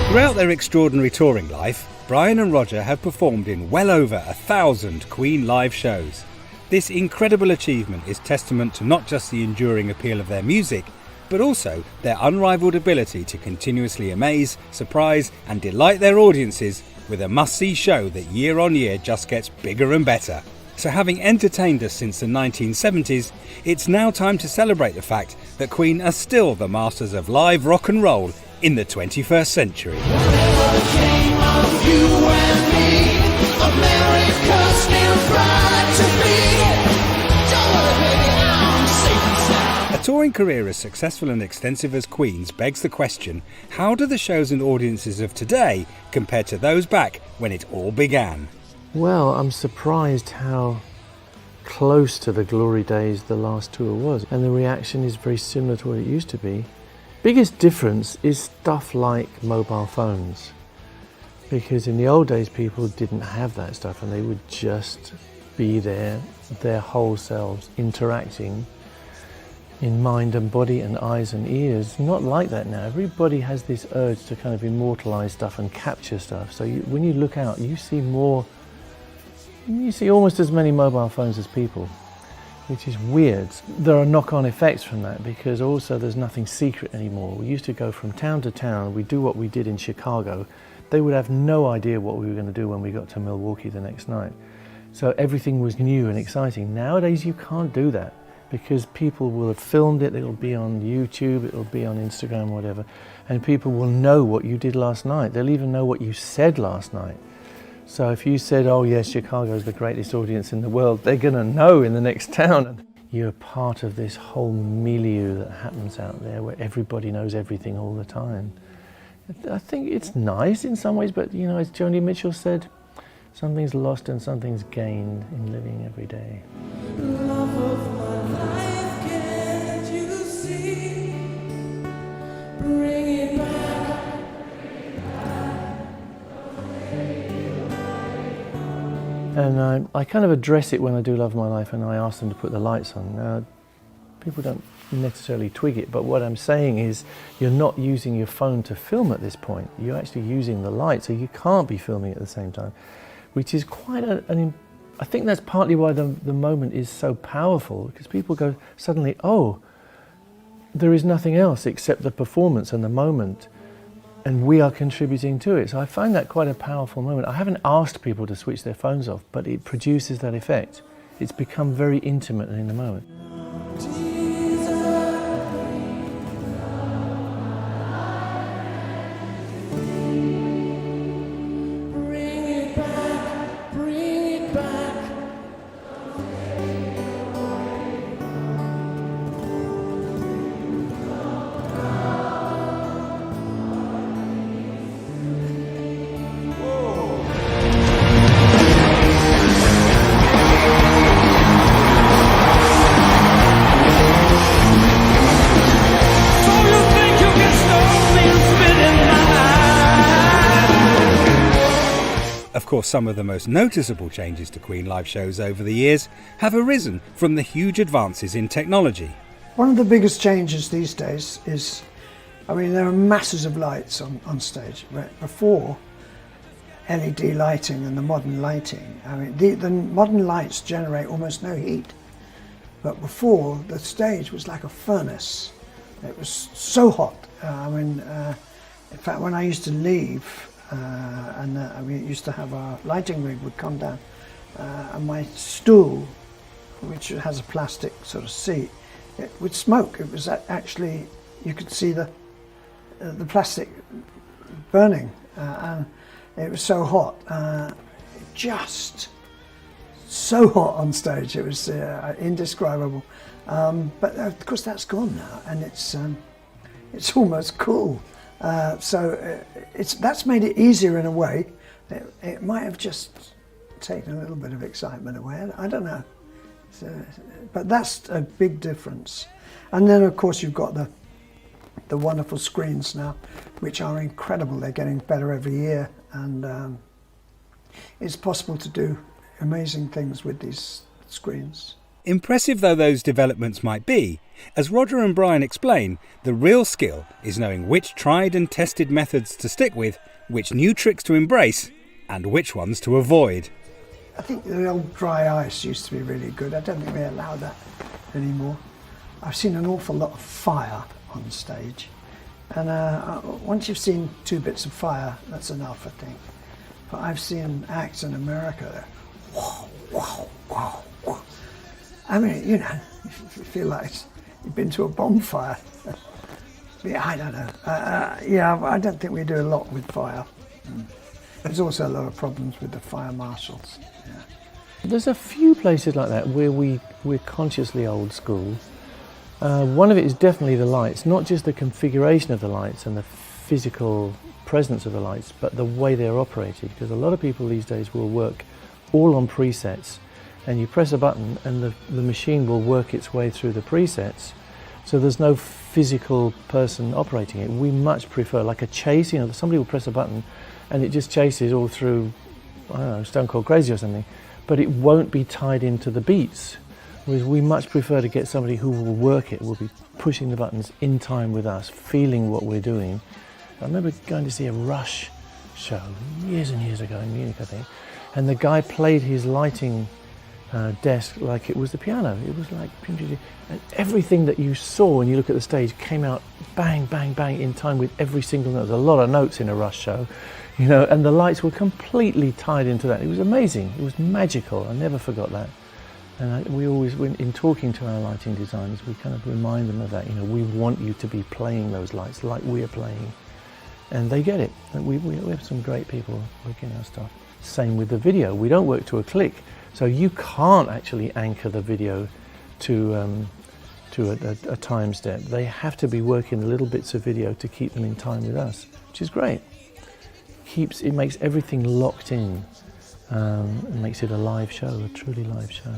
Throughout their extraordinary touring life, Brian and Roger have performed in well over 1,000 Queen live shows. This incredible achievement is testament to not just the enduring appeal of their music, but also their unrivaled ability to continuously amaze, surprise and delight their audiences with a must-see show that year on year just gets bigger and better. So having entertained us since the 1970s, it's now time to celebrate the fact that Queen are still the masters of live rock and roll in the 21st century. A touring career as successful and extensive as Queen's begs the question, how do the shows and audiences of today compare to those back when it all began? Well, I'm surprised how close to the glory days the last tour was, and the reaction is very similar to what it used to be. Biggest difference is stuff like mobile phones, because in the old days people didn't have that stuff and they would just be there, their whole selves interacting in mind and body and eyes and ears. Not like that now. Everybody has this urge to kind of immortalize stuff and capture stuff. So when you look out, you see almost as many mobile phones as people, which is weird. There are knock-on effects from that because also there's nothing secret anymore. We used to go from town to town, we do what we did in Chicago. They would have no idea what we were going to do when we got to Milwaukee the next night. So everything was new and exciting. Nowadays you can't do that because people will have filmed it, it'll be on YouTube, it'll be on Instagram, whatever, and people will know what you did last night. They'll even know what you said last night. So if you said, oh yes, Chicago's the greatest audience in the world, they're going to know in the next town. You're part of this whole milieu that happens out there where everybody knows everything all the time. I think it's nice in some ways, but you know, as Joni Mitchell said, something's lost and something's gained in living every day. Love of my life, can't you see? Bring it back. And I kind of address it when I do Love My Life and I ask them to put the lights on. Now, people don't necessarily twig it, but what I'm saying is you're not using your phone to film at this point. You're actually using the light, so you can't be filming at the same time, which is quite I think that's partly why the moment is so powerful, because people go suddenly, oh, there is nothing else except the performance and the moment, and we are contributing to it. So I find that quite a powerful moment. I haven't asked people to switch their phones off, but it produces that effect. It's become very intimate and in the moment. Of course, some of the most noticeable changes to Queen live shows over the years have arisen from the huge advances in technology. One of the biggest changes these days is, there are masses of lights on stage. Before, LED lighting and the modern lighting, the modern lights generate almost no heat. But before, the stage was like a furnace. It was so hot. In fact, when I used to leave, we used to have our lighting rig would come down, and my stool, which has a plastic sort of seat, it would smoke. It was actually, you could see the plastic burning, and it was so hot, just so hot on stage. It was indescribable. But of course that's gone now, and it's almost cool. That's made it easier in a way. It might have just taken a little bit of excitement away. I don't know. But that's a big difference. And then of course you've got the wonderful screens now, which are incredible. They're getting better every year, and it's possible to do amazing things with these screens. Impressive though those developments might be, as Roger and Brian explain, the real skill is knowing which tried and tested methods to stick with, which new tricks to embrace, and which ones to avoid. I think the old dry ice used to be really good. I don't think we allow that anymore. I've seen an awful lot of fire on stage. And once you've seen 2 bits of fire, that's enough, I think. But I've seen acts in America, whoa, whoa, whoa, whoa. I mean, you know, you feel like you've been to a bonfire. Yeah, I don't know. Yeah, I don't think we do a lot with fire. There's also a lot of problems with the fire marshals. Yeah. There's a few places like that where we're consciously old school. One of it is definitely the lights, not just the configuration of the lights and the physical presence of the lights, but the way they're operated, because a lot of people these days will work all on presets, and you press a button and the machine will work its way through the presets, so there's no physical person operating it. We much prefer, like a chase, you know, somebody will press a button and it just chases all through, I don't know, Stone Cold Crazy or something, but it won't be tied into the beats. Whereas we much prefer to get somebody who will work it, will be pushing the buttons in time with us, feeling what we're doing. I remember going to see a Rush show years and years ago in Munich, I think, and the guy played his lighting desk like it was the piano. It was like, and everything that you saw when you look at the stage came out bang, bang, bang in time with every single note. There's a lot of notes in a Rush show, you know, and the lights were completely tied into that. It was amazing. It was magical. I never forgot that. And we always, in talking to our lighting designers, we kind of remind them of that. You know, we want you to be playing those lights like we're playing, and they get it. And we have some great people working our stuff. Same with the video. We don't work to a click, so you can't actually anchor the video to a time step. They have to be working the little bits of video to keep them in time with us, which is great. It makes everything locked in. It makes it a live show, a truly live show.